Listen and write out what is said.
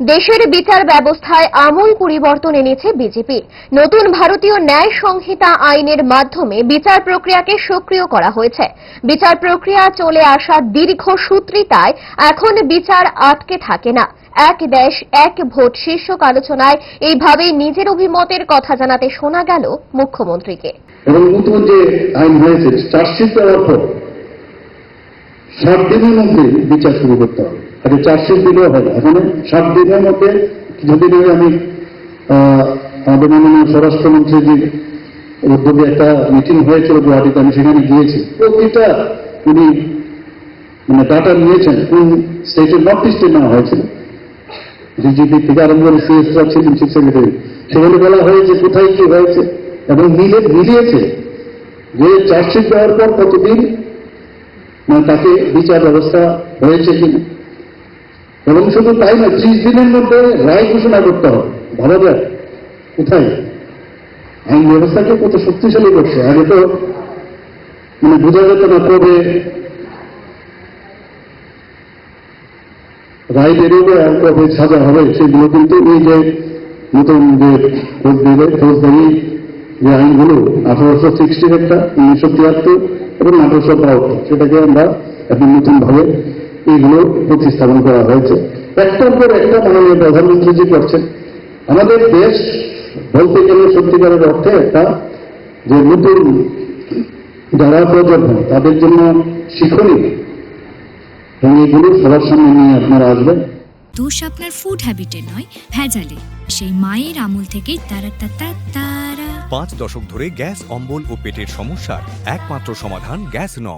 দেশের বিচার ব্যবস্থায় আমূল পরিবর্তন এনেছে বিজেপি। নতুন ভারতীয় ন্যায় সংহিতা আইনের মাধ্যমে বিচার প্রক্রিয়াকে সক্রিয় করা হয়েছে। বিচার প্রক্রিয়া চলে আসা দীর্ঘ সূত্রিতায় এখন বিচার আটকে থাকে না। এক দেশ এক ভোট শীর্ষক আলোচনায় এইভাবেই নিজের অভিমতের কথা জানাতে শোনা গেল মুখ্যমন্ত্রীকে। এবং নতুন যে আইন হয়েছে চার্জশিট দেওয়ার পর 7 দিনের মধ্যে বিচার শুরু করতে হবে। আগে চার্জশিট দিলেও হবে, এখন 7 দিনের মধ্যে। কিছুদিন আগে আমি আমাদের মাননীয় স্বরাষ্ট্রমন্ত্রীজির উদ্যোগে একটা মিটিং হয়েছিল গুয়াহাটিতে, আমি সেখানে গিয়েছি। প্রতিটা উনি ডাটা নিয়েছেন কোন স্টেটের, নর্থ ইস্টে নেওয়া হয়েছিল, ডিজিপি থেকে আরম্ভ করে সিএসরা ছিলেন, চিফ সেক্রেটারি, সেখানে বলা হয়েছে কোথায় কি হয়েছে এবং মিলিয়েছে যে চার্জশিট দেওয়ার পর কতদিন তাকে বিচার ব্যবস্থা হয়েছে কিনা। এবং শুধু তাই না, 30 দিনের মধ্যে রায় ঘোষণা করতে হবে। ভাবা যায় কোথায় আইন ব্যবস্থাকে কত শক্তিশালী করছে। আগে তো বোঝা যেত না কবে রায় বেরোবে আর কবে সাজা হবে, সেগুলো কিন্তু এই যে নতুন যে ফৌজদারি যে আইনগুলো 1860 একটা, 1973 এবং 1872, সেটাকে আমরা এখন নতুন ভাবে এইগুলো প্রতিস্থাপন করা হয়েছে। একটার পর একটা মাননীয় প্রধানমন্ত্রীজি করছেন। আমাদের দেশ বলতে গেলে সত্যিকারের অর্থে একটা যে নতুন যারা প্রজন্ম তাদের জন্য শিক্ষণীয়, এবং এইগুলো সবার সামনে নিয়ে আপনারা আসবেন। দোষ আপনার ফুড হ্যাবিটের নয়, ভেজালে। সেই মায়ের আমল থেকেই তারা 5 দশক ধরে গ্যাস, অম্বল ও পেটের সমস্যার একমাত্র সমাধান গ্যাস নল।